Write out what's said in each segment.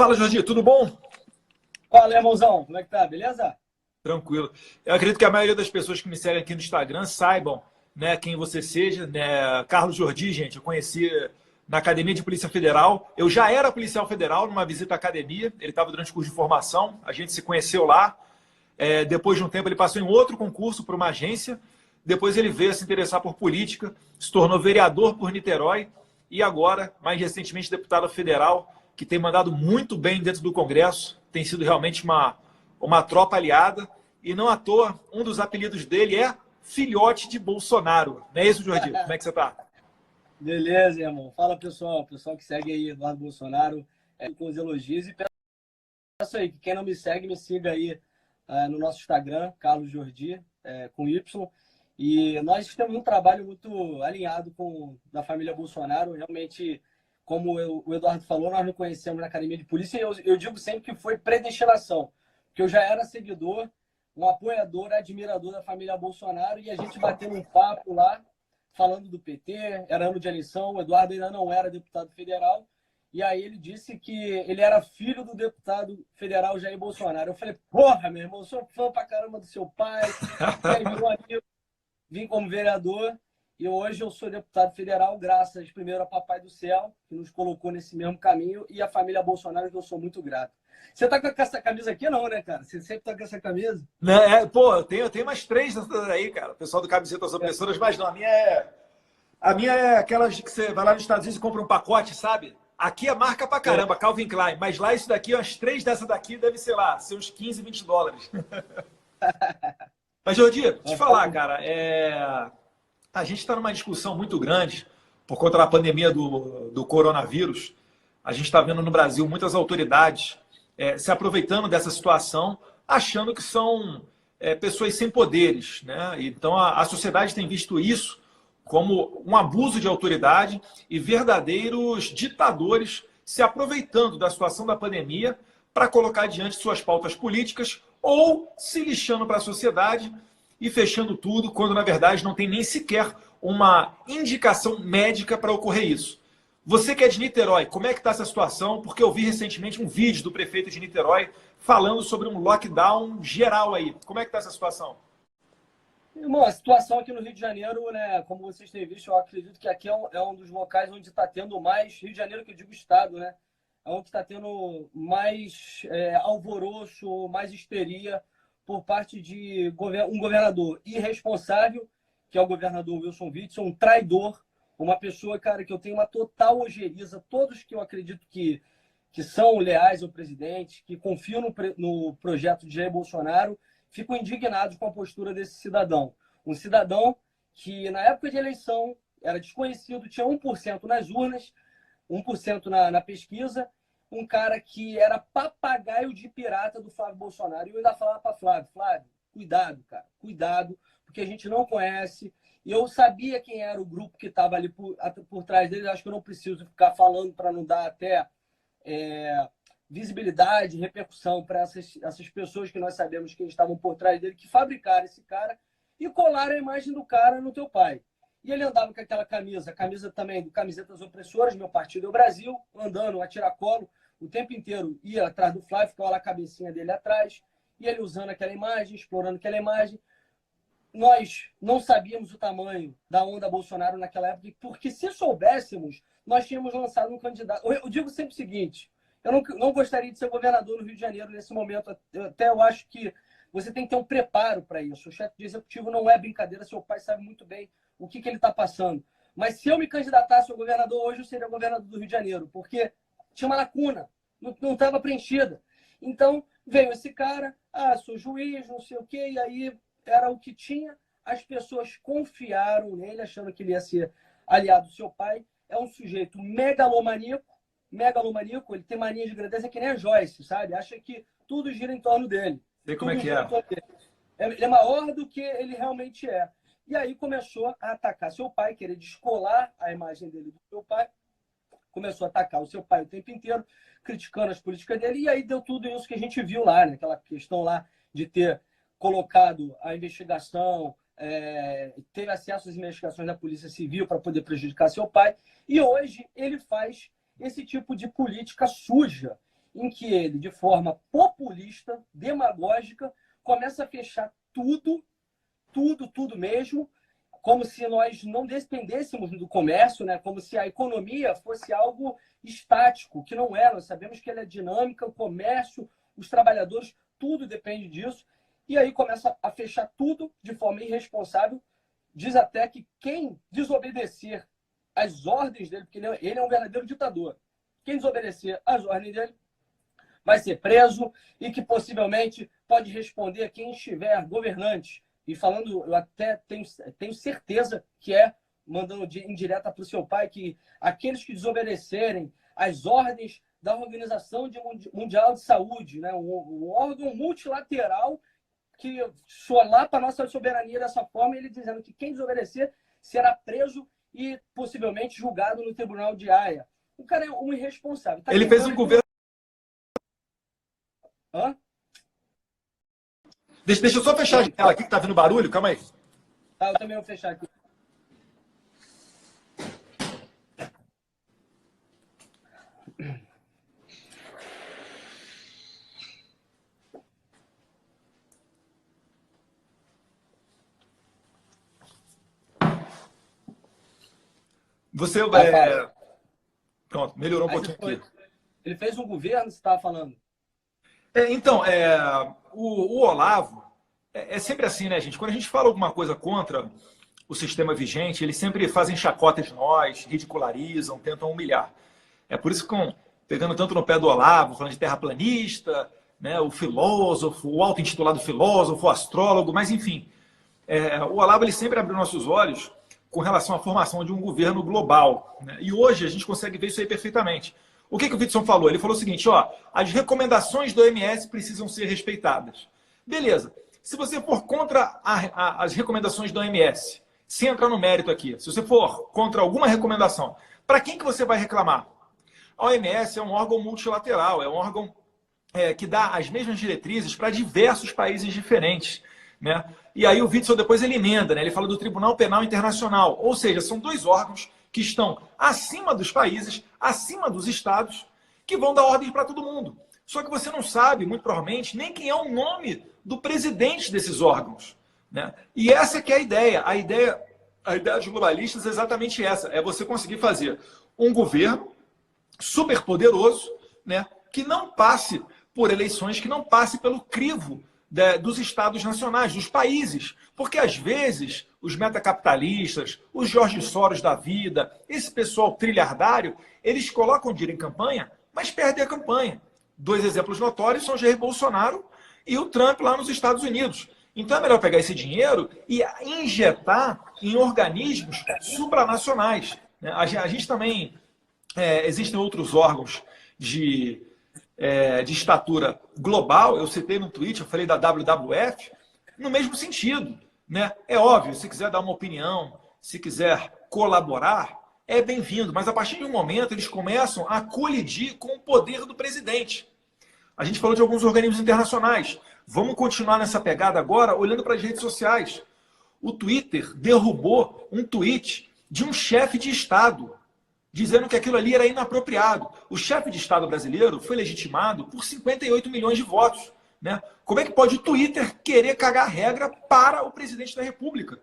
Fala, Jordi, tudo bom? Fala, irmãozão, como é que tá? Beleza? Tranquilo. Eu acredito que a maioria das pessoas que me seguem aqui no Instagram saibam, né, quem você seja, né? Carlos Jordi, gente, eu conheci na Academia de Polícia Federal. Eu já era policial federal numa visita à academia, ele estava durante o curso de formação, a gente se conheceu lá. Depois de um tempo, ele passou em outro concurso para uma agência. Depois ele veio a se interessar por política, se tornou vereador por Niterói e agora, mais recentemente, deputado federal, que tem mandado muito bem dentro do Congresso. Tem sido realmente uma tropa aliada. E não à toa, um dos apelidos dele é filhote de Bolsonaro. Não é isso, Jordi? Como é que você está? Beleza, irmão. Fala, pessoal. Pessoal que segue aí Eduardo Bolsonaro com os elogios. E peço aí que quem não me segue, me siga aí no nosso Instagram, Carlos Jordi, com Y. E nós temos um trabalho muito alinhado com da família Bolsonaro. Realmente, como o Eduardo falou, nós nos conhecemos na Academia de Polícia. E eu digo sempre que foi predestinação, porque eu já era seguidor, um apoiador, admirador da família Bolsonaro, e a gente bateu um papo lá, falando do PT, era ano de eleição, o Eduardo ainda não era deputado federal, e aí ele disse que ele era filho do deputado federal Jair Bolsonaro. Eu falei, porra, meu irmão, eu sou fã pra caramba do seu pai, e aí virou amigo, vim como vereador, e hoje eu sou deputado federal, graças primeiro a Papai do Céu, que nos colocou nesse mesmo caminho, e a família Bolsonaro, que eu sou muito grato. Você tá com essa camisa aqui não, né, cara? Você sempre tá com essa camisa? Né, pô, eu tenho umas três dessas aí, cara. O pessoal do Camisetas Opressoras, mas não, a minha é aquelas que você vai lá nos Estados Unidos e compra um pacote, sabe? Aqui é marca pra caramba, Calvin Klein. Mas lá isso daqui, umas três dessas daqui, deve ser lá, ser uns 15, US$ 20. Mas, Jordi, te falar, cara, a gente está numa discussão muito grande por conta da pandemia do coronavírus. A gente está vendo no Brasil muitas autoridades se aproveitando dessa situação, achando que são pessoas sem poderes, né? Então, a sociedade tem visto isso como um abuso de autoridade e verdadeiros ditadores se aproveitando da situação da pandemia para colocar diante suas pautas políticas ou se lixando para a sociedade e fechando tudo, quando na verdade não tem nem sequer uma indicação médica para ocorrer isso. Você que é de Niterói, como é que está essa situação? Porque eu vi recentemente um vídeo do prefeito de Niterói falando sobre um lockdown geral aí. Como é que está essa situação? Irmão, a situação aqui no Rio de Janeiro, né, como vocês têm visto, eu acredito que aqui é um dos locais onde está tendo mais, Rio de Janeiro que eu digo estado, né, é onde está tendo mais alvoroço, mais histeria por parte de um governador irresponsável, que é o governador Wilson Witzel, um traidor, uma pessoa, cara, que eu tenho uma total ojeriza, todos que eu acredito que são leais ao presidente, que confiam no projeto de Jair Bolsonaro, ficam indignados com a postura desse cidadão. Um cidadão que, na época de eleição, era desconhecido, tinha 1% nas urnas, 1% na pesquisa, um cara que era papagaio de pirata do Flávio Bolsonaro. E eu ainda falava para Flávio, cuidado, cara, cuidado, porque a gente não conhece. E eu sabia quem era o grupo que estava ali por trás dele, acho que eu não preciso ficar falando para não dar até visibilidade, repercussão para essas pessoas que nós sabemos que estavam por trás dele, que fabricaram esse cara e colaram a imagem do cara no teu pai. E ele andava com aquela camisa também do Camisetas Opressoras, meu partido é o Brasil, andando a tiracolo o tempo inteiro, ia atrás do Flávio, ficava lá a cabecinha dele atrás, e ele usando aquela imagem, explorando aquela imagem. Nós não sabíamos o tamanho da onda Bolsonaro naquela época, porque se soubéssemos, nós tínhamos lançado um candidato. Eu digo sempre o seguinte, eu não gostaria de ser governador no Rio de Janeiro nesse momento, até eu acho que você tem que ter um preparo para isso. O chefe de executivo não é brincadeira, seu pai sabe muito bem o que ele está passando. Mas se eu me candidatasse a governador hoje, eu seria governador do Rio de Janeiro, porque tinha uma lacuna, não estava preenchida. Então, veio esse cara, sou juiz, não sei o quê, e aí era o que tinha, as pessoas confiaram nele, achando que ele ia ser aliado do seu pai. É um sujeito megalomaníaco, ele tem mania de grandeza, que nem a Joyce, sabe? Acha que tudo gira em torno dele. Sei como é Tudo que gira é. em torno dele. Ele é maior do que ele realmente é. E aí começou a atacar seu pai, querer descolar a imagem dele do seu pai. Começou a atacar o seu pai o tempo inteiro, criticando as políticas dele, e aí deu tudo isso que a gente viu lá, né? Aquela questão lá de ter colocado a investigação, teve acesso às investigações da Polícia Civil para poder prejudicar seu pai, e hoje ele faz esse tipo de política suja. em que ele, de forma populista, demagógica, começa a fechar tudo, tudo mesmo, como se nós não dependêssemos do comércio, né? Como se a economia fosse algo estático, que não é. Nós sabemos que ela é dinâmica, o comércio, os trabalhadores, tudo depende disso. E aí começa a fechar tudo de forma irresponsável. Diz até que quem desobedecer às ordens dele, porque ele é um verdadeiro ditador, quem desobedecer às ordens dele vai ser preso e que possivelmente pode responder a quem estiver governante. E falando, eu até tenho certeza que mandando indireta para o seu pai, que aqueles que desobedecerem às ordens da Organização Mundial de Saúde, né, um órgão multilateral que solapa a nossa soberania dessa forma, ele dizendo que quem desobedecer será preso e possivelmente julgado no Tribunal de Haia. O cara é um irresponsável. Ele fez um governo... Hã? Deixa eu só fechar a janela aqui, que tá vindo barulho. Calma aí. Tá, eu também vou fechar aqui. Você... Pronto, melhorou um pouquinho aqui. Ele fez um governo, você estava falando? Então, o Olavo, é sempre assim, né, gente? Quando a gente fala alguma coisa contra o sistema vigente, eles sempre fazem chacota de nós, ridicularizam, tentam humilhar. É por isso que ficam pegando tanto no pé do Olavo, falando de terraplanista, né, o filósofo, o auto-intitulado filósofo, o astrólogo, mas enfim. O Olavo ele sempre abriu nossos olhos com relação à formação de um governo global, né? E hoje a gente consegue ver isso aí perfeitamente. O que o Witson falou? Ele falou o seguinte, as recomendações do OMS precisam ser respeitadas. Beleza. Se você for contra as recomendações do OMS, sem entrar no mérito aqui, se você for contra alguma recomendação, para quem que você vai reclamar? A OMS é um órgão multilateral, é um órgão que dá as mesmas diretrizes para diversos países diferentes, né? E aí o Witson depois ele emenda, né? Ele fala do Tribunal Penal Internacional, ou seja, são dois órgãos que estão acima dos países, acima dos estados, que vão dar ordens para todo mundo. Só que você não sabe, muito provavelmente, nem quem é o nome do presidente desses órgãos, né? E essa que é a ideia. A ideia dos globalistas é exatamente essa, é você conseguir fazer um governo super poderoso, né, que não passe por eleições, que não passe pelo crivo dos estados nacionais, dos países. Porque, às vezes, os metacapitalistas, os Jorge Soros da vida, esse pessoal trilhardário, eles colocam dinheiro em campanha, mas perdem a campanha. Dois exemplos notórios são o Jair Bolsonaro e o Trump lá nos Estados Unidos. Então é melhor pegar esse dinheiro e injetar em organismos supranacionais. A gente também... existem outros órgãos de estatura global, eu citei no tweet, eu falei da WWF, no mesmo sentido, né? É óbvio, se quiser dar uma opinião, se quiser colaborar, é bem-vindo, mas a partir de um momento eles começam a colidir com o poder do presidente. A gente falou de alguns organismos internacionais, vamos continuar nessa pegada agora, olhando para as redes sociais. O Twitter derrubou um tweet de um chefe de Estado, dizendo que aquilo ali era inapropriado. O chefe de Estado brasileiro foi legitimado por 58 milhões de votos, né? Como é que pode o Twitter querer cagar regra para o presidente da República,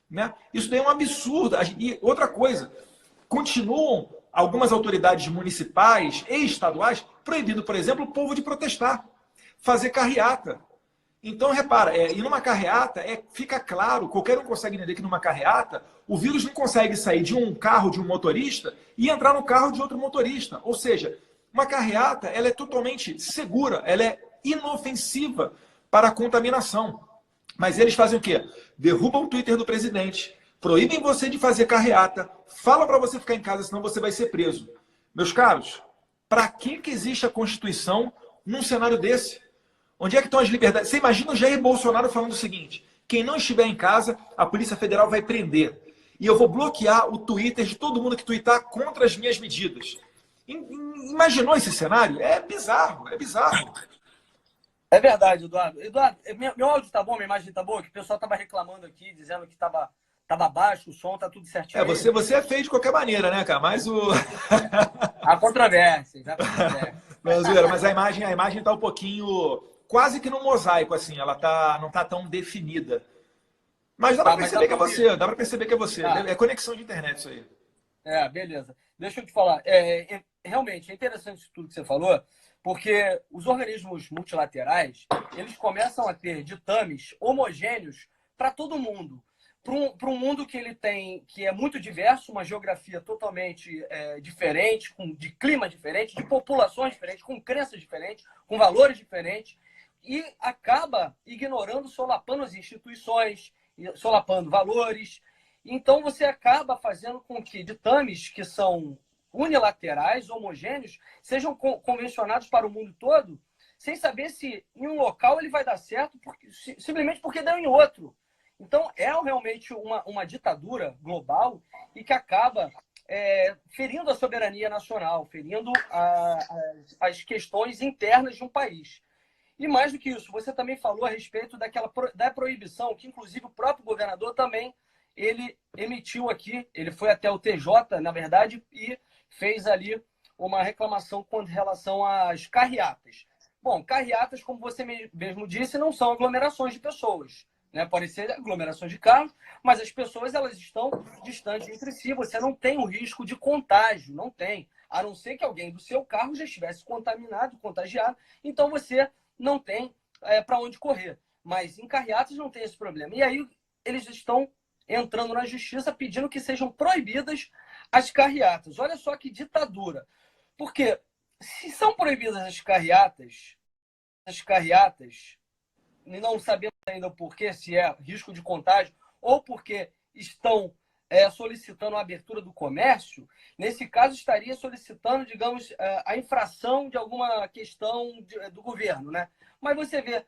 né? Isso daí é um absurdo. E outra coisa, continuam algumas autoridades municipais e estaduais proibindo, por exemplo, o povo de protestar, fazer carreata. Então, repara, e numa carreata fica claro, qualquer um consegue entender que numa carreata o vírus não consegue sair de um carro de um motorista e entrar no carro de outro motorista. Ou seja, uma carreata ela é totalmente segura, ela é inofensiva para a contaminação. Mas eles fazem o quê? Derrubam o Twitter do presidente, proíbem você de fazer carreata, falam para você ficar em casa, senão você vai ser preso. Meus caros, para que existe a Constituição num cenário desse? Onde é que estão as liberdades? Você imagina o Jair Bolsonaro falando o seguinte, quem não estiver em casa, a Polícia Federal vai prender. E eu vou bloquear o Twitter de todo mundo que twittar contra as minhas medidas. Imaginou esse cenário? É bizarro, é bizarro. É verdade, Eduardo. Eduardo, meu áudio tá bom, minha imagem tá boa? Que o pessoal tava reclamando aqui, dizendo que tava baixo, o som tá tudo certinho. Você é feio de qualquer maneira, né, cara? Mas o... Há controvérsias, há controvérsias. Não, zoeira, mas a imagem tá um pouquinho, quase que no mosaico, assim, ela tá, não tá tão definida. Mas dá para Tá, mas dá perceber que para é ouvir? você, dá para perceber que é você. Tá. É conexão de internet isso aí. Beleza. Deixa eu te falar. Realmente, é interessante isso tudo que você falou, porque os organismos multilaterais, eles começam a ter ditames homogêneos para todo mundo. Para um mundo que ele tem, que é muito diverso, uma geografia totalmente diferente, de clima diferente, de populações diferentes, com crenças diferentes, com valores diferentes, e acaba ignorando, solapando as instituições, solapando valores. Então, você acaba fazendo com que ditames que são unilaterais, homogêneos, sejam convencionados para o mundo todo, sem saber se em um local ele vai dar certo, simplesmente porque deu em outro. Então, é realmente uma ditadura global e que acaba ferindo a soberania nacional, ferindo as questões internas de um país. E mais do que isso, você também falou a respeito da proibição, que inclusive o próprio governador também ele emitiu aqui, ele foi até o TJ, na verdade, e fez ali uma reclamação com relação às carreatas. Bom, carreatas, como você mesmo disse, não são aglomerações de pessoas, né? Podem ser aglomerações de carros, mas as pessoas elas estão distantes entre si, você não tem o risco de contágio, não tem. A não ser que alguém do seu carro já estivesse contaminado, contagiado, então você não tem para onde correr. Mas em carreatas não tem esse problema. E aí eles estão entrando na justiça pedindo que sejam proibidas as carreatas. Olha só que ditadura. Porque se são proibidas as carreatas, e não sabemos ainda o porquê, se é risco de contágio ou porque estão solicitando a abertura do comércio, nesse caso estaria solicitando, digamos, a infração de alguma questão do governo, né? Mas você vê,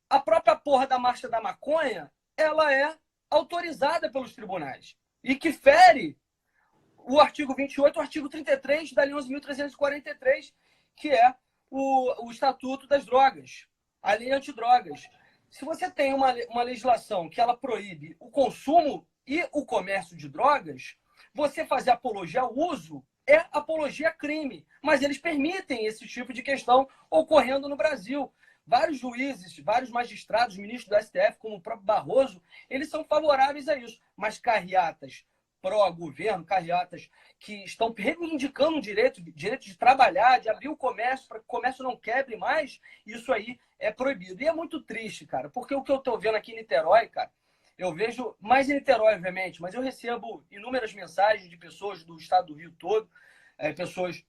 a própria porra da Marcha da Maconha, ela é autorizada pelos tribunais e que fere o artigo 28, o artigo 33 da Lei 11.343, que é o Estatuto das Drogas, a lei antidrogas. Se você tem uma legislação que ela proíbe o consumo e o comércio de drogas, você fazer apologia ao uso é apologia a crime. Mas eles permitem esse tipo de questão ocorrendo no Brasil. Vários juízes, vários magistrados, ministros do STF, como o próprio Barroso, eles são favoráveis a isso. Mas carreatas pró-governo, carreatas que estão reivindicando o direito de trabalhar, de abrir o comércio, para que o comércio não quebre mais, isso aí é proibido. E é muito triste, cara, porque o que eu estou vendo aqui em Niterói, cara, eu vejo, mais em Niterói, obviamente, mas eu recebo inúmeras mensagens de pessoas do estado do Rio todo, pessoas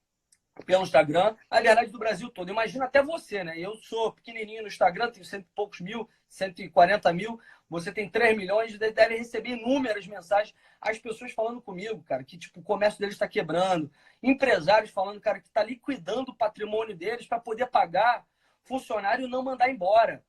pelo Instagram, a verdade do Brasil todo. Imagina até você, né? Eu sou pequenininho no Instagram, tenho cento e poucos mil, 140 mil, você tem 3 milhões, deve receber inúmeras mensagens, as pessoas falando comigo, cara, que tipo, o comércio deles está quebrando, empresários falando, cara, que está liquidando o patrimônio deles para poder pagar funcionário e não mandar embora.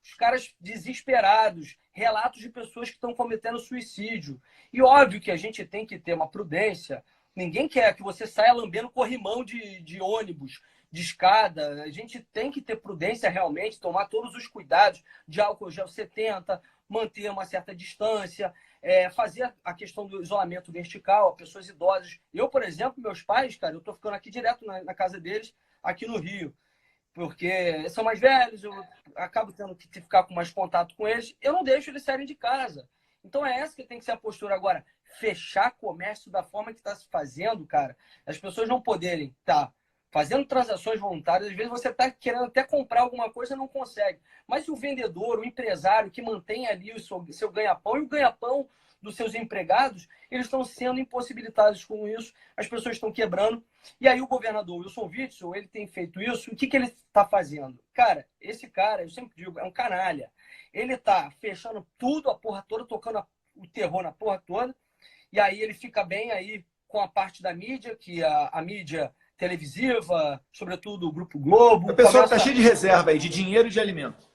Os caras desesperados, relatos de pessoas que estão cometendo suicídio. E óbvio que a gente tem que ter uma prudência. Ninguém quer que você saia lambendo corrimão de ônibus, de escada. A gente tem que ter prudência realmente, tomar todos os cuidados de álcool gel 70, manter uma certa distância, fazer a questão do isolamento vertical, pessoas idosas. Eu, por exemplo, meus pais, cara, eu estou ficando aqui direto na casa deles, aqui no Rio, porque são mais velhos, eu acabo tendo que ficar com mais contato com eles, eu não deixo eles saírem de casa. Então é essa que tem que ser a postura. Agora, fechar comércio da forma que está se fazendo, cara, as pessoas não poderem estar fazendo transações voluntárias, às vezes você está querendo até comprar alguma coisa e não consegue. Mas o vendedor, o empresário que mantém ali o seu ganha-pão e o ganha-pão dos seus empregados, eles estão sendo impossibilitados com isso, as pessoas estão quebrando. E aí o governador Wilson Witzel, ele tem feito isso, o que ele está fazendo? Cara, esse cara, eu sempre digo, é um canalha. Ele está fechando tudo, a porra toda, tocando o terror na porra toda, e aí ele fica bem aí com a parte da mídia, que a mídia televisiva, sobretudo o Grupo Globo. O pessoal está cheio de reserva aí, de dinheiro e de alimento.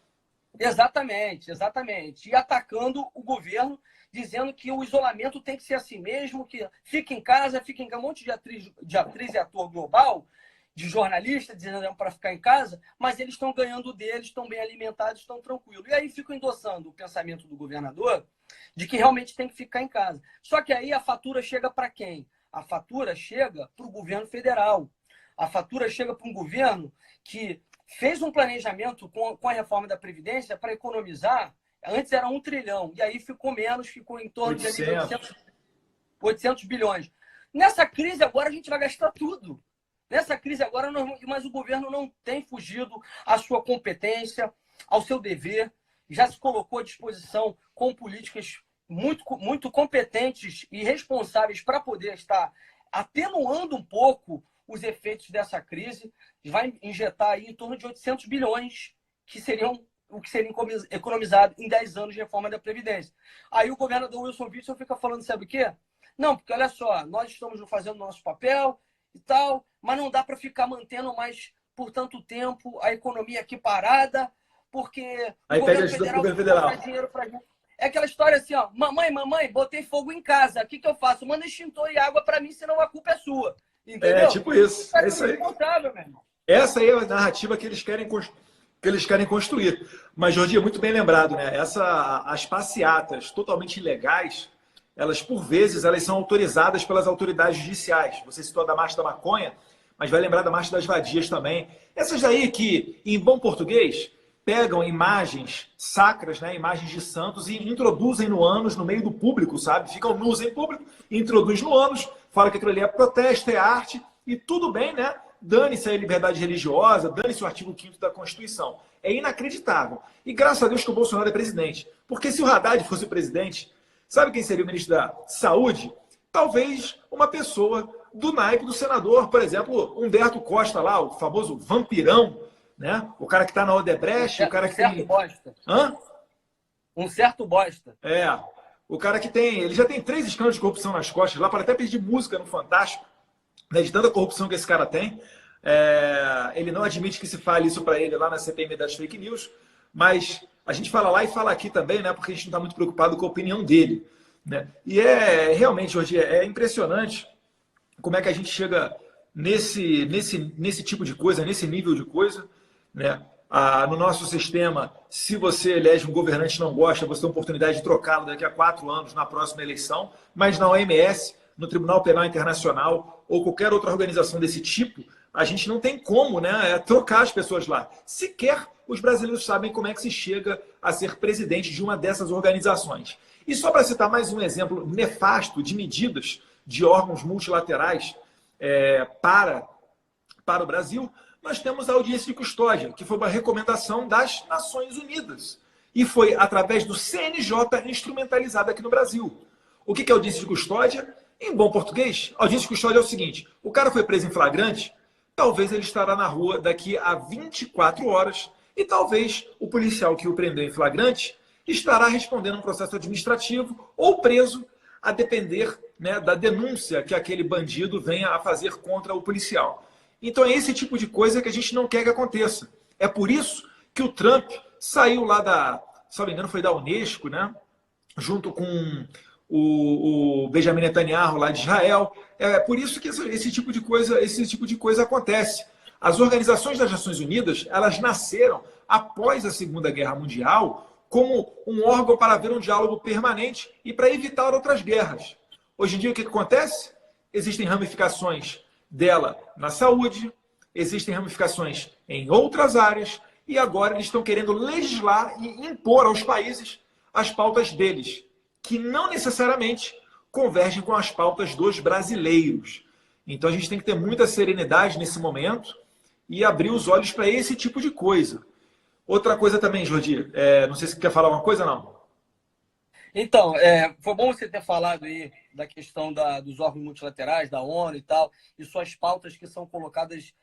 Exatamente, exatamente. E atacando o governo, dizendo que o isolamento tem que ser assim mesmo, que fica em casa, um monte de atriz e ator global, de jornalista, dizendo para ficar em casa, mas eles estão ganhando deles, estão bem alimentados, estão tranquilos. E aí ficam endossando o pensamento do governador de que realmente tem que ficar em casa. Só que aí a fatura chega para quem? A fatura chega para o governo federal. A fatura chega para um governo que fez um planejamento com a reforma da Previdência para economizar. Antes era 1 trilhão, e aí ficou menos, ficou em torno de 800 bilhões. Nessa crise agora a gente vai gastar tudo. Nessa crise agora, mas o governo não tem fugido à sua competência, ao seu dever, já se colocou à disposição com políticas muito competentes e responsáveis para poder estar atenuando um pouco os efeitos dessa crise. Vai injetar aí em torno de 800 bilhões, que seriam o que seria economizado em 10 anos de reforma da Previdência. Aí o governador Wilson Witzel fica falando, sabe o quê? Não, porque olha só, nós estamos fazendo o nosso papel e tal, mas não dá para ficar mantendo mais por tanto tempo a economia aqui parada, porque aí o pega governo federal não dá dinheiro para gente. É aquela história assim, ó, mamãe, botei fogo em casa, o que eu faço? Manda extintor e água para mim, senão a culpa é sua. Entendeu? É tipo isso. É isso aí. Essa aí é a narrativa que eles querem construir. Mas, Jordi, muito bem lembrado, né? As passeatas totalmente ilegais, elas, por vezes, elas são autorizadas pelas autoridades judiciais. Você citou a da Marcha da Maconha, mas vai lembrar da Marcha das Vadias também. Essas daí que, em bom português, pegam imagens sacras, né? Imagens de santos, e introduzem no ânus, no meio do público, sabe? Ficam nus em público, introduz no ânus, fala que aquilo ali é protesto, é arte, e tudo bem, né? Dane-se a liberdade religiosa, dane-se o artigo 5º da Constituição. É inacreditável. E graças a Deus que o Bolsonaro é presidente. Porque se o Haddad fosse o presidente, sabe quem seria o ministro da Saúde? Talvez uma pessoa do naipe do senador, por exemplo, Humberto Costa lá, o famoso vampirão, né? O cara que está na Odebrecht, o cara que tem... bosta. Hã? Um certo bosta. É, o cara que tem... Ele já tem 3 escândalos de corrupção nas costas lá, para até pedir música no Fantástico, né, de tanta corrupção que esse cara tem. Ele não admite que se fale isso para ele lá na CPMI das fake news, mas a gente fala lá e fala aqui também, né, porque a gente não está muito preocupado com a opinião dele. Né? E realmente, Jorge, é impressionante como é que a gente chega nesse tipo de coisa, nesse nível de coisa. Né? No nosso sistema, se você elege um governante e não gosta, você tem a oportunidade de trocá-lo daqui a 4 anos na próxima eleição, mas na OMS, no Tribunal Penal Internacional ou qualquer outra organização desse tipo, a gente não tem como, né, trocar as pessoas lá. Sequer os brasileiros sabem como é que se chega a ser presidente de uma dessas organizações. E só para citar mais um exemplo nefasto de medidas de órgãos multilaterais para o Brasil, nós temos a audiência de custódia, que foi uma recomendação das Nações Unidas. E foi através do CNJ instrumentalizada aqui no Brasil. O que é audiência de custódia? Em bom português, audiência de custódia é o seguinte: o cara foi preso em flagrante, talvez ele estará na rua daqui a 24 horas e talvez o policial que o prendeu em flagrante estará respondendo um processo administrativo ou preso, a depender, né, da denúncia que aquele bandido venha a fazer contra o policial. Então é esse tipo de coisa que a gente não quer que aconteça. É por isso que o Trump saiu lá se não me engano, foi da Unesco, né, junto com o Benjamin Netanyahu lá de Israel. É por isso que esse tipo de coisa acontece. As organizações das Nações Unidas, elas nasceram após a Segunda Guerra Mundial como um órgão para haver um diálogo permanente e para evitar outras guerras. Hoje em dia, o que acontece? Existem ramificações dela na saúde, existem ramificações em outras áreas, e agora eles estão querendo legislar e impor aos países as pautas deles, que não necessariamente convergem com as pautas dos brasileiros. Então a gente tem que ter muita serenidade nesse momento e abrir os olhos para esse tipo de coisa. Outra coisa também, Jordi, não sei se você quer falar uma coisa, não. Então, foi bom você ter falado aí da questão dos órgãos multilaterais, da ONU e tal, e suas pautas que são colocadas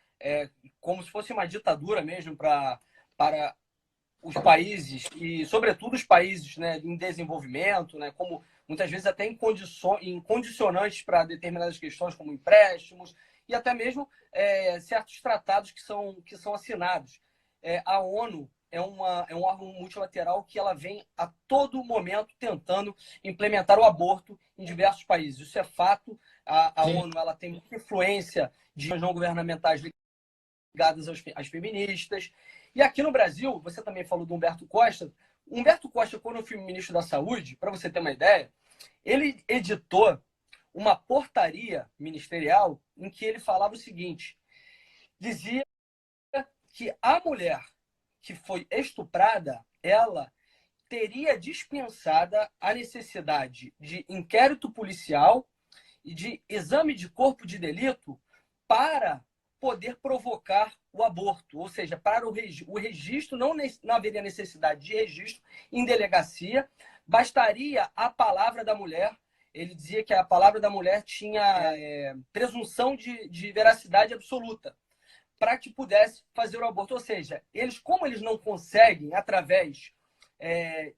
como se fosse uma ditadura mesmo para os países, e sobretudo os países, né, em desenvolvimento, né, como muitas vezes até em condicionantes para determinadas questões, como empréstimos, e até mesmo certos tratados que são assinados. A ONU é um órgão multilateral que ela vem a todo momento tentando implementar o aborto em diversos países. Isso é fato. A ONU ela tem muita influência de não governamentais ligadas às feministas. E aqui no Brasil, você também falou do Humberto Costa. Humberto Costa, quando foi ministro da Saúde, para você ter uma ideia, ele editou uma portaria ministerial em que ele falava o seguinte: dizia que a mulher que foi estuprada, ela teria dispensada a necessidade de inquérito policial e de exame de corpo de delito para poder provocar o aborto, ou seja, para o registro, não haveria necessidade de registro em delegacia, bastaria a palavra da mulher. Ele dizia que a palavra da mulher tinha presunção de veracidade absoluta para que pudesse fazer o aborto. Ou seja, como eles não conseguem, através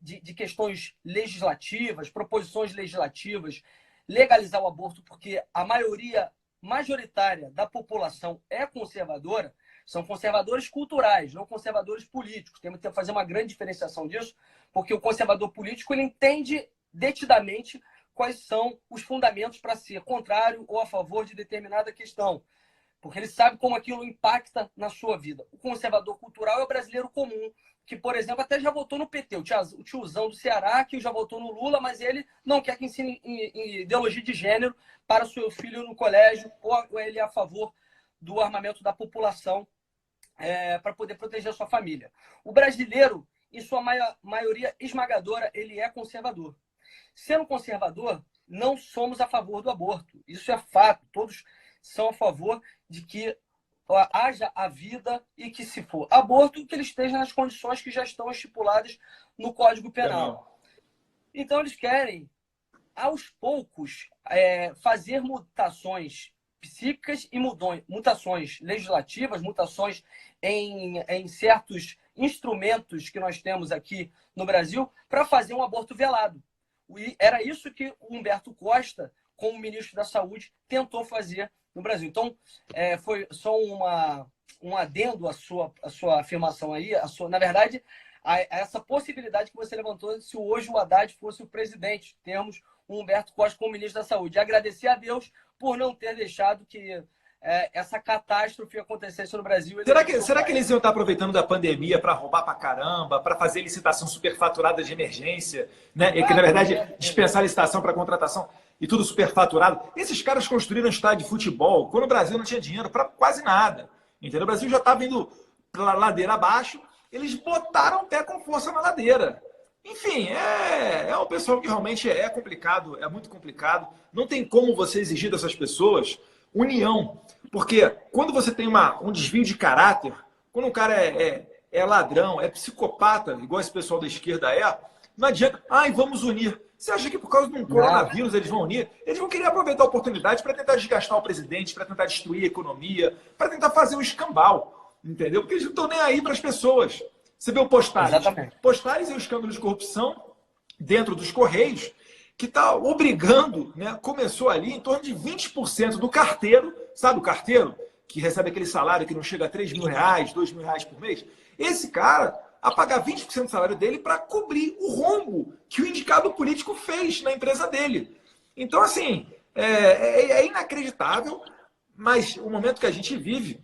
de questões legislativas, proposições legislativas, legalizar o aborto, porque a maioria majoritária da população é conservadora, são conservadores culturais, não conservadores políticos. Temos que fazer uma grande diferenciação disso, porque o conservador político ele entende detidamente quais são os fundamentos para ser contrário ou a favor de determinada questão, porque ele sabe como aquilo impacta na sua vida. O conservador cultural é o brasileiro comum, que, por exemplo, até já votou no PT. O tiozão do Ceará, que já votou no Lula, mas ele não quer que ensine ideologia de gênero para o seu filho no colégio, ou ele é a favor do armamento da população para poder proteger a sua família. O brasileiro, em sua maioria esmagadora, ele é conservador. Sendo conservador, não somos a favor do aborto. Isso é fato. Todos são a favor de que haja a vida e que, se for aborto, que ele esteja nas condições que já estão estipuladas no Código Penal. Então, eles querem, aos poucos, fazer mutações psíquicas e mutações legislativas, mutações em certos instrumentos que nós temos aqui no Brasil para fazer um aborto velado. E era isso que o Humberto Costa, como ministro da Saúde, tentou fazer no Brasil. Então, foi só um adendo à sua afirmação aí, na verdade, essa possibilidade que você levantou, se hoje o Haddad fosse o presidente, termos o Humberto Costa como ministro da Saúde. E agradecer a Deus por não ter deixado que essa catástrofe acontecesse no Brasil. Será que eles iam estar aproveitando da pandemia para roubar para caramba, para fazer licitação superfaturada de emergência, né? E que, na verdade, dispensar licitação para contratação e tudo superfaturado? Esses caras construíram um estádio de futebol quando o Brasil não tinha dinheiro para quase nada. Entendeu? O Brasil já estava indo pela ladeira abaixo, eles botaram o pé com força na ladeira. Enfim, é um pessoal que realmente é complicado, é muito complicado. Não tem como você exigir dessas pessoas união. Porque quando você tem um desvio de caráter, quando um cara é ladrão, é psicopata, igual esse pessoal da esquerda não adianta, vamos unir. Você acha que por causa de um coronavírus eles vão unir? Eles vão querer aproveitar a oportunidade para tentar desgastar o presidente, para tentar destruir a economia, para tentar fazer um escambau, entendeu? Porque eles não estão nem aí para as pessoas. Você vê o Postales. Exatamente. Postales é um escândalo de corrupção dentro dos Correios, que está obrigando, né? Começou ali em torno de 20% do carteiro, sabe o carteiro? Que recebe aquele salário que não chega a R$3.000, R$2.000 por mês. Esse cara a pagar 20% do salário dele para cobrir o rombo que o indicado político fez na empresa dele. Então, assim, é inacreditável, mas o momento que a gente vive,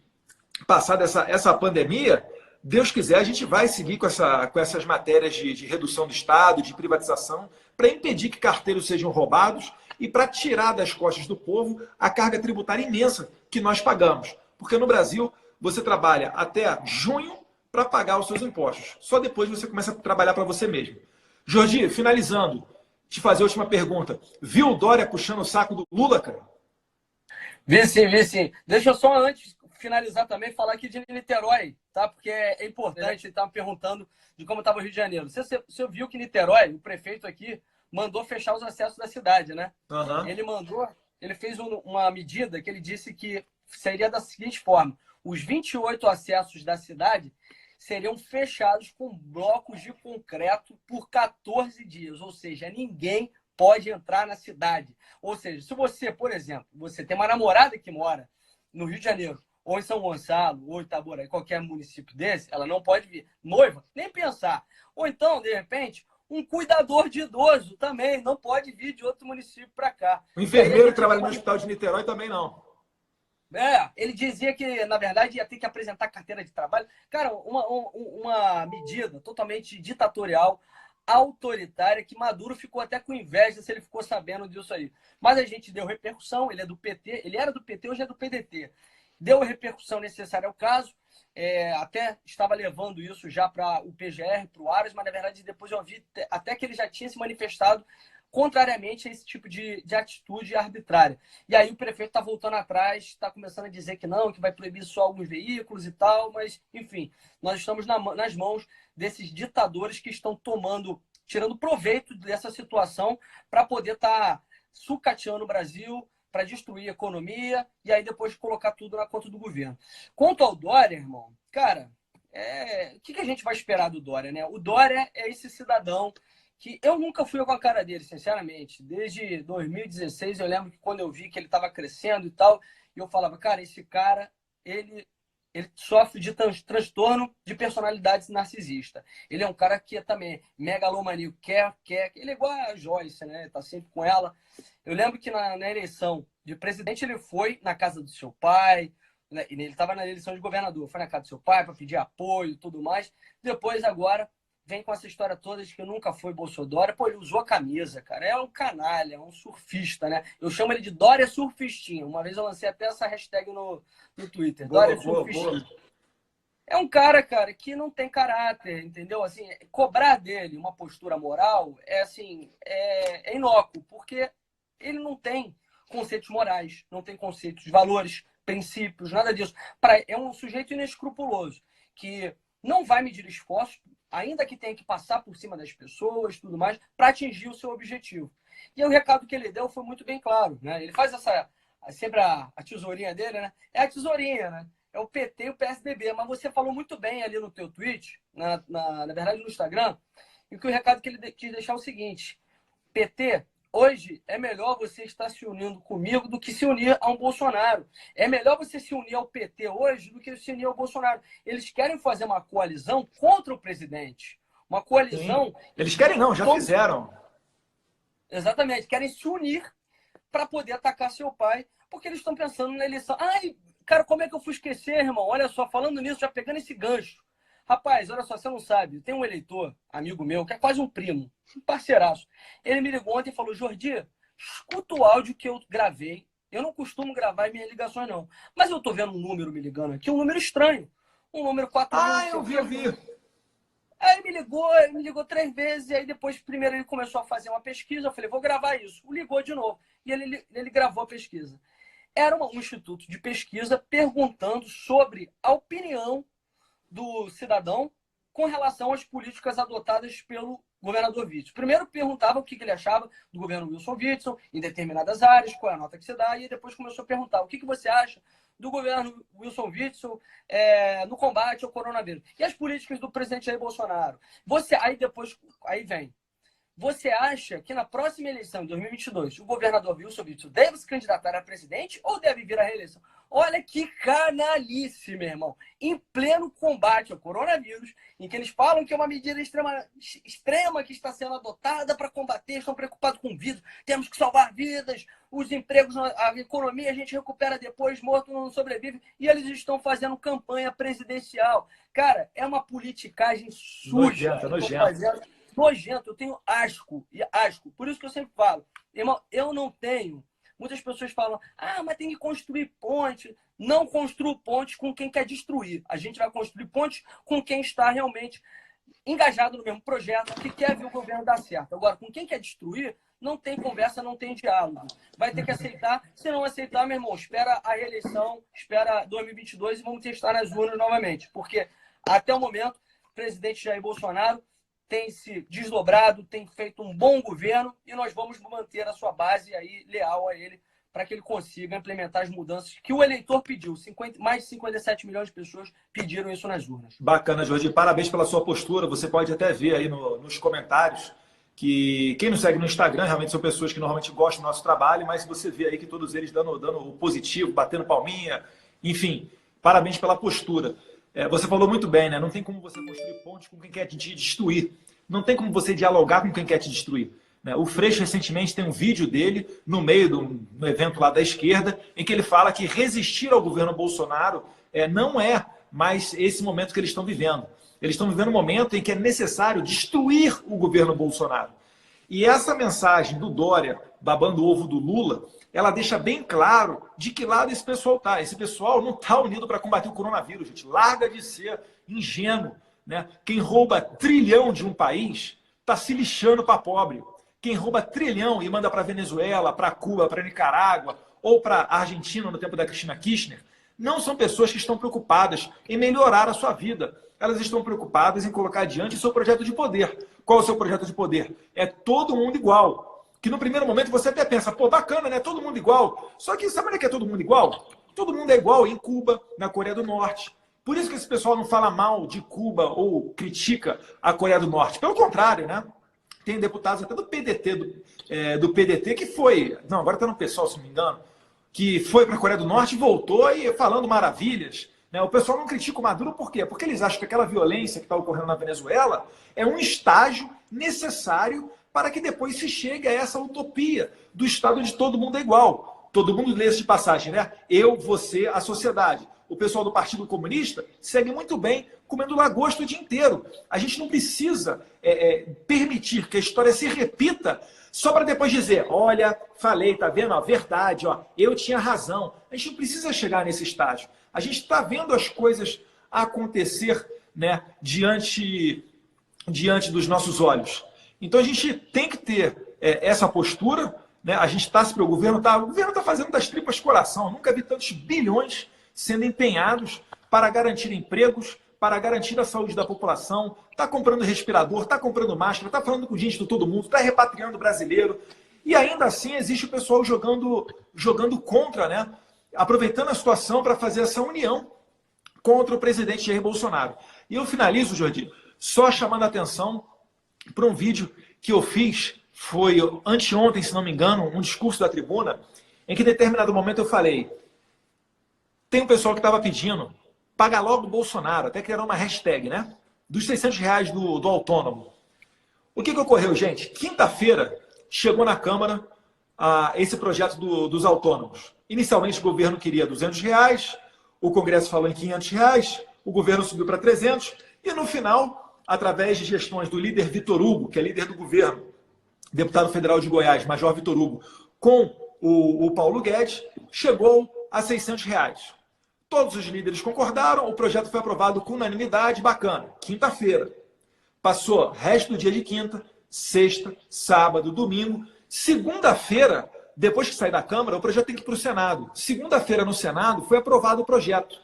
passada essa pandemia, Deus quiser, a gente vai seguir com essas matérias de redução do Estado, de privatização, para impedir que carteiros sejam roubados e para tirar das costas do povo a carga tributária imensa que nós pagamos. Porque no Brasil, você trabalha até junho para pagar os seus impostos. Só depois você começa a trabalhar para você mesmo. Jordi, finalizando, te fazer a última pergunta. Viu o Dória puxando o saco do Lula, cara? Vi sim. Deixa eu só, antes finalizar também, falar aqui de Niterói, tá? Porque é importante, ele estava me perguntando de como estava o Rio de Janeiro. Você viu que Niterói, o prefeito aqui, mandou fechar os acessos da cidade, né? Uhum. Ele fez uma medida que ele disse que seria da seguinte forma: os 28 acessos da cidade seriam fechados com blocos de concreto por 14 dias, ou seja, ninguém pode entrar na cidade. Ou seja, se você, por exemplo, você tem uma namorada que mora no Rio de Janeiro, ou em São Gonçalo, ou em Itaboraí, qualquer município desse, ela não pode vir. Noiva, nem pensar. Ou então, de repente, um cuidador de idoso também não pode vir de outro município para cá. O enfermeiro que trabalha no hospital de Niterói também não. Ele dizia que, na verdade, ia ter que apresentar carteira de trabalho. Cara, uma medida totalmente ditatorial, autoritária, que Maduro ficou até com inveja se ele ficou sabendo disso aí. Mas a gente deu repercussão, ele é do PT, ele era do PT, hoje é do PDT. deu a repercussão necessária ao caso, até estava levando isso já para o PGR, para o Aras, mas na verdade depois eu vi até que ele já tinha se manifestado contrariamente a esse tipo de atitude arbitrária. E aí o prefeito está voltando atrás, está começando a dizer que não, que vai proibir só alguns veículos e tal, mas, enfim, nós estamos nas mãos desses ditadores que estão tirando proveito dessa situação para poder estar sucateando o Brasil, para destruir a economia e aí depois colocar tudo na conta do governo. Quanto ao Dória, irmão, cara, o que a gente vai esperar do Dória, né? O Dória é esse cidadão que eu nunca fui com a cara dele, sinceramente. Desde 2016, eu lembro que quando eu vi que ele estava crescendo e tal, eu falava, cara, esse cara, ele sofre de transtorno de personalidade narcisista. Ele é um cara que é também megalomaníaco, quer. Ele é igual a Joyce, né? Tá sempre com ela. Eu lembro que na eleição de presidente, ele foi na casa do seu pai, né? Ele estava na eleição de governador, foi na casa do seu pai para pedir apoio e tudo mais. Depois, agora, vem com essa história toda de que nunca foi Bolsonaro. Pô, ele usou a camisa, cara. É um canalha, é um surfista, né? Eu chamo ele de Dória Surfistinha. Uma vez eu lancei até essa hashtag no Twitter. Dória Surfistinha. É um cara, que não tem caráter, entendeu? Assim, cobrar dele uma postura moral é inócuo, porque ele não tem conceitos morais, não tem conceitos de valores, princípios, nada disso. É um sujeito inescrupuloso, que não vai medir esforços, ainda que tenha que passar por cima das pessoas, tudo mais, para atingir o seu objetivo. E o recado que ele deu foi muito bem claro, né? Ele faz sempre a tesourinha dele, né? É a tesourinha, né? É o PT e o PSDB. Mas você falou muito bem ali no teu tweet, na verdade no Instagram, e que o recado que ele quis deixar é o seguinte: PT, hoje é melhor você estar se unindo comigo do que se unir a um Bolsonaro. É melhor você se unir ao PT hoje do que se unir ao Bolsonaro. Eles querem fazer uma coalizão contra o presidente. Uma coalizão... Sim. Eles querem não, já fizeram. Exatamente. Querem se unir para poder atacar seu pai, porque eles estão pensando na eleição. Ai, cara, como é que eu fui esquecer, irmão? Olha só, falando nisso, já pegando esse gancho. Rapaz, olha só, você não sabe. Tem um eleitor, amigo meu, que é quase um primo, um parceiraço. Ele me ligou ontem e falou: Jordi, escuta o áudio que eu gravei. Eu não costumo gravar minhas ligações, não. Mas eu tô vendo um número me ligando aqui, um número estranho. Um número 4. Ah, eu vi. Aí ele me ligou 3 vezes, e aí depois, primeiro ele começou a fazer uma pesquisa, eu falei, vou gravar isso. Ligou de novo, e ele gravou a pesquisa. Era um instituto de pesquisa perguntando sobre a opinião do cidadão com relação às políticas adotadas pelo governador Witzel. Primeiro perguntava o que ele achava do governo Wilson Witzel em determinadas áreas, qual é a nota que você dá, e depois começou a perguntar o que você acha do governo Wilson Witzel no combate ao coronavírus. E as políticas do presidente Jair Bolsonaro. Aí vem. Você acha que na próxima eleição, em 2022, o governador Wilson Witzel deve se candidatar a presidente ou deve vir à reeleição? Olha que canalice, meu irmão. Em pleno combate ao coronavírus, em que eles falam que é uma medida extrema que está sendo adotada para combater, estão preocupados com vidas, temos que salvar vidas, os empregos, a economia a gente recupera depois, morto não sobrevive, e eles estão fazendo campanha presidencial. Cara, é uma politicagem suja. Nojento, eu tenho asco. Por isso que eu sempre falo, irmão, eu não tenho. Muitas pessoas falam, mas tem que construir ponte. Não construo pontes com quem quer destruir. A gente vai construir pontes com quem está realmente engajado no mesmo projeto, que quer ver o governo dar certo. Agora, com quem quer destruir, não tem conversa, não tem diálogo. Vai ter que aceitar. Se não aceitar, meu irmão, espera a reeleição, espera 2022 e vamos testar nas urnas novamente. Porque, até o momento, o presidente Jair Bolsonaro tem se desdobrado, tem feito um bom governo e nós vamos manter a sua base aí leal a ele para que ele consiga implementar as mudanças que o eleitor pediu. Mais de 57 milhões de pessoas pediram isso nas urnas. Bacana, Jordi. Parabéns pela sua postura. Você pode até ver aí nos comentários que quem nos segue no Instagram realmente são pessoas que normalmente gostam do nosso trabalho, mas você vê aí que todos eles dando o positivo, batendo palminha, enfim, parabéns pela postura. Você falou muito bem, né? Não tem como você construir pontes com quem quer te destruir. Não tem como você dialogar com quem quer te destruir. Né? O Freixo, recentemente, tem um vídeo dele no meio do evento lá da esquerda, em que ele fala que resistir ao governo Bolsonaro não é mais esse momento que eles estão vivendo. Eles estão vivendo um momento em que é necessário destruir o governo Bolsonaro. E essa mensagem do Dória, babando o ovo do Lula, ela deixa bem claro de que lado esse pessoal está. Esse pessoal não está unido para combater o coronavírus, gente. Larga de ser ingênuo, né? Quem rouba trilhão de um país está se lixando para pobre. Quem rouba trilhão e manda para Venezuela, para Cuba, para Nicarágua ou para Argentina no tempo da Cristina Kirchner, não são pessoas que estão preocupadas em melhorar a sua vida. Elas estão preocupadas em colocar adiante o seu projeto de poder. Qual é o seu projeto de poder? É todo mundo igual. Que no primeiro momento você até pensa, pô, bacana, né? Todo mundo igual. Só que sabe onde é que é todo mundo igual? Todo mundo é igual em Cuba, na Coreia do Norte. Por isso que esse pessoal não fala mal de Cuba ou critica a Coreia do Norte. Pelo contrário, né? Tem deputados até do PDT, do PDT que foi... Não, agora está no PSOL, se não me engano. Que foi para a Coreia do Norte e voltou e falando maravilhas. Né? O pessoal não critica o Maduro por quê? Porque eles acham que aquela violência que está ocorrendo na Venezuela é um estágio necessário para que depois se chegue a essa utopia do estado de todo mundo é igual. Todo mundo lê isso de passagem, né? Eu, você, a sociedade. O pessoal do Partido Comunista segue muito bem comendo lagosta o dia inteiro. A gente não precisa permitir que a história se repita só para depois dizer, olha, falei, tá vendo? Ó, verdade, ó, eu tinha razão. A gente não precisa chegar nesse estágio. A gente está vendo as coisas acontecer, né, diante dos nossos olhos. Então a gente tem que ter essa postura, né? A gente está se preocupando, o governo está fazendo das tripas coração. Eu nunca vi tantos bilhões sendo empenhados para garantir empregos, para garantir a saúde da população, está comprando respirador, está comprando máscara, está falando com gente de todo mundo, está repatriando brasileiro. E ainda assim existe o pessoal jogando contra, né? Aproveitando a situação para fazer essa união contra o presidente Jair Bolsonaro. E eu finalizo, Jordi, só chamando a atenção para um vídeo que eu fiz, foi anteontem, se não me engano, um discurso da tribuna, em que em determinado momento eu falei, tem um pessoal que estava pedindo, paga logo o Bolsonaro, até criaram uma hashtag, né? Dos R$600 do autônomo. O que ocorreu, gente? Quinta-feira chegou na Câmara esse projeto dos autônomos. Inicialmente o governo queria R$200, o Congresso falou em R$500, o governo subiu para 300 e no final, através de gestões do líder Vitor Hugo, que é líder do governo, deputado federal de Goiás, Major Vitor Hugo, com o Paulo Guedes, chegou a R$600. Todos os líderes concordaram, o projeto foi aprovado com unanimidade, bacana. Quinta-feira. Passou resto do dia de quinta, sexta, sábado, domingo. Segunda-feira, depois que sair da Câmara, o projeto tem que ir para o Senado. Segunda-feira, no Senado, foi aprovado o projeto.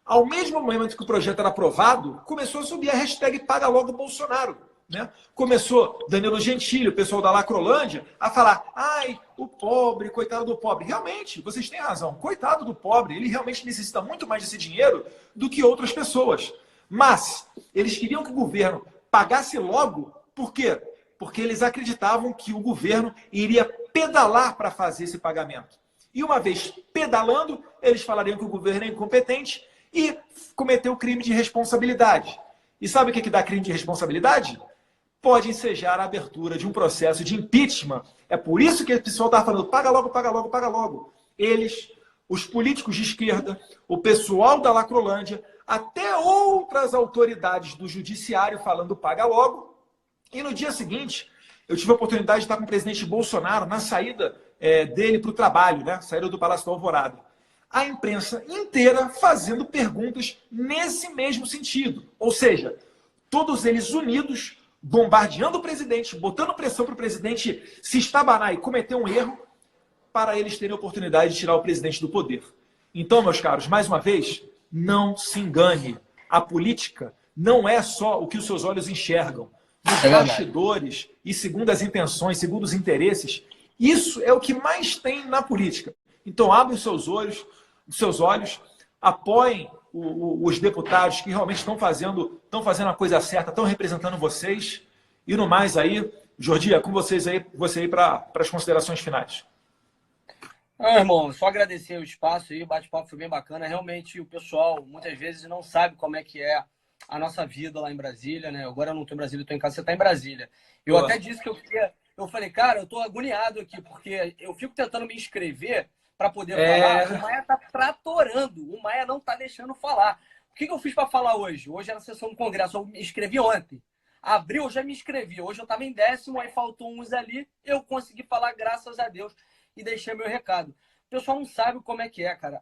Ao mesmo momento que o projeto era aprovado, começou a subir a hashtag Paga Logo Bolsonaro. Né? Começou Danilo Gentili, o pessoal da Lacrolândia, a falar, ai, o pobre, coitado do pobre. Realmente, vocês têm razão, coitado do pobre, ele realmente necessita muito mais desse dinheiro do que outras pessoas. Mas eles queriam que o governo pagasse logo, por quê? Porque eles acreditavam que o governo iria pedalar para fazer esse pagamento. E uma vez pedalando, eles falariam que o governo é incompetente e cometeu crime de responsabilidade. E sabe o que dá crime de responsabilidade? Pode ensejar a abertura de um processo de impeachment. É por isso que o pessoal está falando, paga logo, paga logo, paga logo. Eles, os políticos de esquerda, o pessoal da Lacrolândia, até outras autoridades do judiciário falando paga logo. E no dia seguinte, eu tive a oportunidade de estar com o presidente Bolsonaro na saída dele para o trabalho, né? Saída do Palácio da Alvorada. A imprensa inteira fazendo perguntas nesse mesmo sentido. Ou seja, todos eles unidos, bombardeando o presidente, botando pressão para o presidente se estabanar e cometer um erro, para eles terem a oportunidade de tirar o presidente do poder. Então, meus caros, mais uma vez, não se engane. A política não é só o que os seus olhos enxergam. Nos bastidores e segundo as intenções, segundo os interesses, isso é o que mais tem na política. Então, abrem os seus olhos, apoiem os deputados que realmente estão fazendo a coisa certa, estão representando vocês. E no mais aí, Jordi, é com você aí para as considerações finais. Irmão, só agradecer o espaço aí, o bate-papo foi bem bacana. Realmente o pessoal muitas vezes não sabe como é que é a nossa vida lá em Brasília, né? Agora eu não estou em Brasília, estou em casa, você está em Brasília. Eu até disse que eu falei, cara, eu estou agoniado aqui, porque eu fico tentando me inscrever para poder falar, o Maia tá tratorando, o Maia não tá deixando falar. O que eu fiz para falar hoje? Hoje era a sessão do Congresso, eu me inscrevi ontem. Abril, eu já me inscrevi. Hoje eu estava em 10º, aí faltou uns ali, eu consegui falar, graças a Deus. e deixei meu recado. O pessoal não sabe como é que é, cara.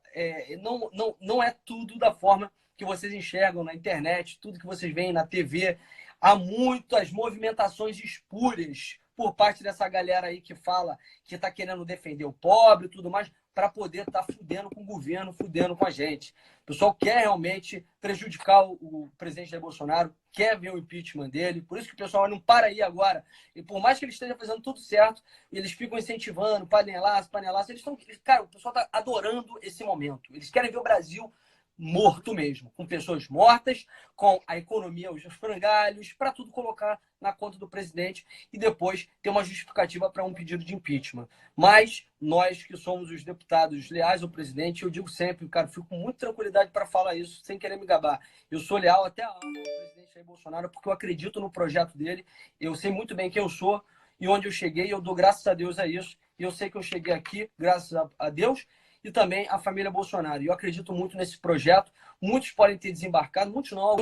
Não é tudo da forma que vocês enxergam na internet, tudo que vocês veem na TV. Há muitas movimentações espúrias por parte dessa galera aí que fala que está querendo defender o pobre e tudo mais, para poder estar fudendo com o governo, fudendo com a gente. O pessoal quer realmente prejudicar o presidente Jair Bolsonaro, quer ver o impeachment dele, por isso que o pessoal não para aí agora. E por mais que ele esteja fazendo tudo certo, eles ficam incentivando, panelaço, eles estão... Cara, o pessoal está adorando esse momento. Eles querem ver o Brasil morto mesmo, com pessoas mortas, com a economia, os frangalhos, para tudo colocar na conta do presidente e depois ter uma justificativa para um pedido de impeachment. Mas nós que somos os deputados leais ao presidente, eu digo sempre, cara, fico com muita tranquilidade para falar isso, sem querer me gabar. Eu sou leal até ao presidente Jair Bolsonaro porque eu acredito no projeto dele, eu sei muito bem quem eu sou e onde eu cheguei, eu dou graças a Deus a isso. E eu sei que eu cheguei aqui graças a Deus e também a família Bolsonaro. E eu acredito muito nesse projeto. Muitos podem ter desembarcado, muitos não.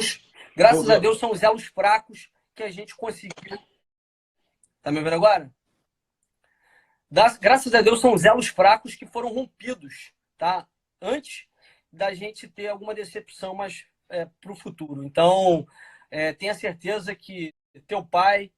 Graças a Deus são os elos fracos que a gente conseguiu. Tá me vendo agora? Graças a Deus são os elos fracos que foram rompidos, tá? Antes da gente ter alguma decepção mais para o futuro. Então, tenha certeza que teu pai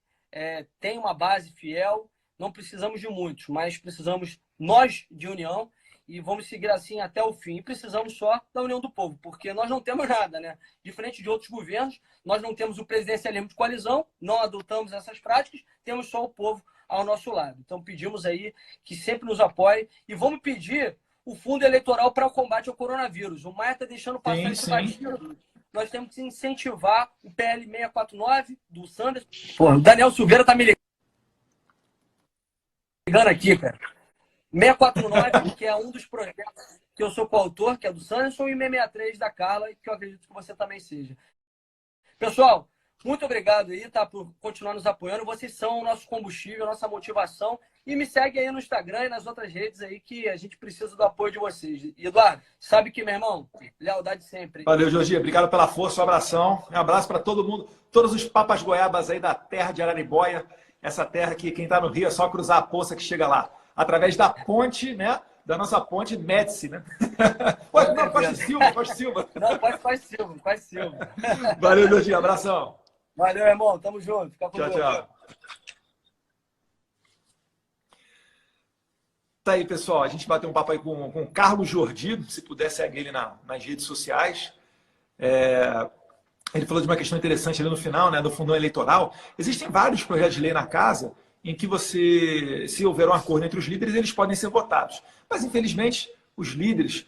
tem uma base fiel. Não precisamos de muitos, mas precisamos nós de união. E vamos seguir assim até o fim. E precisamos só da união do povo, porque nós não temos nada, né? Diferente de outros governos, nós não temos o presidencialismo de coalizão, não adotamos essas práticas, temos só o povo ao nosso lado. Então pedimos aí que sempre nos apoie e vamos pedir o fundo eleitoral para o combate ao coronavírus. O Maia está deixando passar esse batido. Nós temos que incentivar o PL 649 do Sanders. Pô, o Daniel Silveira tá me ligando aqui, cara. 649, que é um dos projetos que eu sou coautor, que é do Sanderson, e 663 da Carla, que eu acredito que você também seja. Pessoal, muito obrigado aí, tá, por continuar nos apoiando. Vocês são o nosso combustível, a nossa motivação. E me segue aí no Instagram e nas outras redes aí, que a gente precisa do apoio de vocês. E, Eduardo, sabe que, meu irmão, lealdade sempre. Valeu, Jorginho. Obrigado pela força, um abração. Um abraço para todo mundo, todos os papas goiabas aí da terra de Araribóia. Essa terra que quem está no Rio é só cruzar a poça que chega lá. Através da ponte, né? Da nossa ponte Médici, né? Pode, não, Costa Silva, Costa Silva. Não, pode Silva, Costa Silva. Valeu, Jorginho. Abração. Valeu, irmão. Tamo junto. Fica com Tchau, Deus. tchau. Tá aí, pessoal. A gente bateu um papo aí com o Carlos Jordi. Se puder, segue ele nas redes sociais. Ele falou de uma questão interessante ali no final, né? Do fundão eleitoral. Existem vários projetos de lei na casa em que se houver um acordo entre os líderes, eles podem ser votados. Mas, infelizmente, os líderes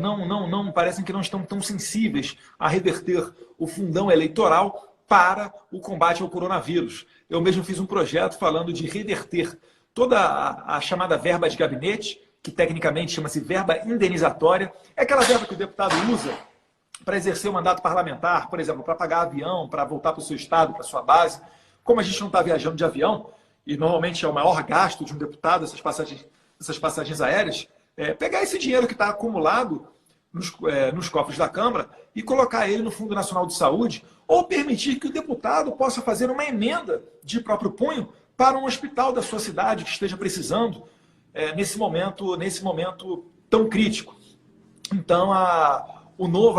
não parecem que não estão tão sensíveis a reverter o fundão eleitoral para o combate ao coronavírus. Eu mesmo fiz um projeto falando de reverter toda a chamada verba de gabinete, que tecnicamente chama-se verba indenizatória. É aquela verba que o deputado usa para exercer o mandato parlamentar, por exemplo, para pagar avião, para voltar para o seu estado, para a sua base. Como a gente não está viajando de avião, e normalmente é o maior gasto de um deputado, essas passagens aéreas, pegar esse dinheiro que está acumulado nos cofres da Câmara e colocar ele no Fundo Nacional de Saúde, ou permitir que o deputado possa fazer uma emenda de próprio punho para um hospital da sua cidade que esteja precisando nesse momento tão crítico. Então, a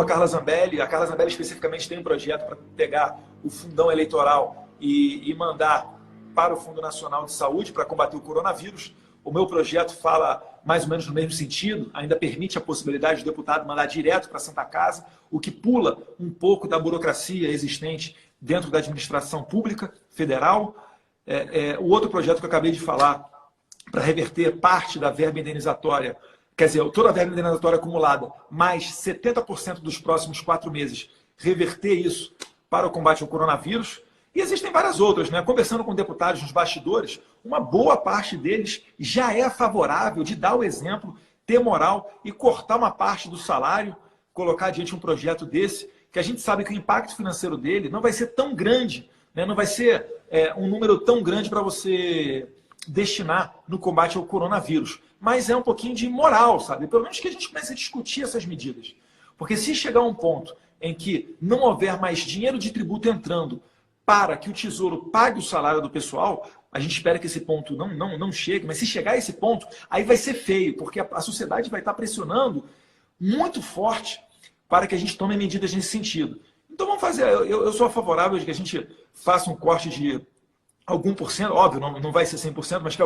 Carla Zambelli especificamente tem um projeto para pegar o fundão eleitoral e mandar para o Fundo Nacional de Saúde para combater o coronavírus. O meu projeto fala mais ou menos no mesmo sentido, ainda permite a possibilidade do deputado mandar direto para a Santa Casa, o que pula um pouco da burocracia existente dentro da administração pública federal. O outro projeto que eu acabei de falar, para reverter parte da verba indenizatória, quer dizer, toda a verba indenizatória acumulada, mais 70% dos próximos 4 meses, reverter isso para o combate ao coronavírus. E existem várias outras, né? Conversando com deputados nos bastidores, uma boa parte deles já é favorável de dar o exemplo, ter moral e cortar uma parte do salário, colocar diante um projeto desse, que a gente sabe que o impacto financeiro dele não vai ser tão grande, né? Não vai ser um número tão grande para você destinar no combate ao coronavírus. Mas é um pouquinho de moral, sabe? Pelo menos que a gente comece a discutir essas medidas. Porque se chegar a um ponto em que não houver mais dinheiro de tributo entrando para que o Tesouro pague o salário do pessoal, a gente espera que esse ponto não chegue, mas se chegar a esse ponto, aí vai ser feio, porque a sociedade vai estar pressionando muito forte para que a gente tome medidas nesse sentido. Então vamos fazer, eu sou favorável de que a gente faça um corte de algum porcento, óbvio, não vai ser 100%, mas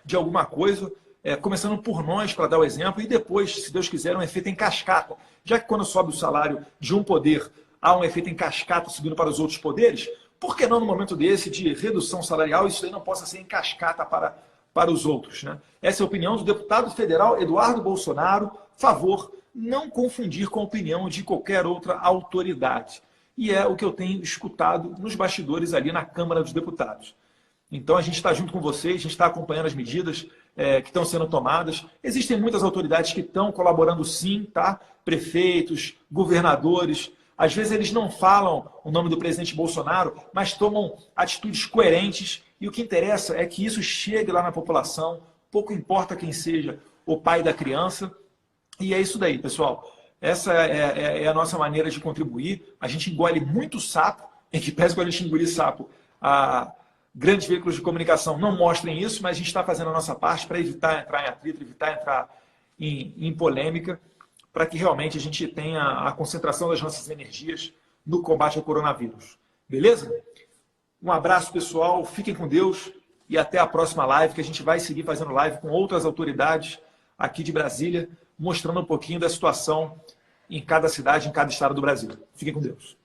de alguma coisa, começando por nós, para dar o exemplo, e depois, se Deus quiser, um efeito em cascata. Já que quando sobe o salário de um poder, há um efeito em cascata subindo para os outros poderes, por que não, no momento desse, de redução salarial, isso aí não possa ser em cascata para os outros? Né? Essa é a opinião do deputado federal Eduardo Bolsonaro. Favor, não confundir com a opinião de qualquer outra autoridade. E é o que eu tenho escutado nos bastidores ali na Câmara dos Deputados. Então a gente está junto com vocês, a gente está acompanhando as medidas que estão sendo tomadas. Existem muitas autoridades que estão colaborando sim, tá? Prefeitos, governadores. Às vezes eles não falam o nome do presidente Bolsonaro, mas tomam atitudes coerentes. E o que interessa é que isso chegue lá na população, pouco importa quem seja o pai da criança. E é isso daí, pessoal. Essa é a nossa maneira de contribuir. A gente engole muito sapo, em que pese quando a gente engolir sapo, grandes veículos de comunicação não mostrem isso, mas a gente está fazendo a nossa parte para evitar entrar em atrito, evitar entrar em polêmica, para que realmente a gente tenha a concentração das nossas energias no combate ao coronavírus. Beleza? Um abraço, pessoal. Fiquem com Deus e até a próxima live, que a gente vai seguir fazendo live com outras autoridades aqui de Brasília, mostrando um pouquinho da situação em cada cidade, em cada estado do Brasil. Fiquem com Deus.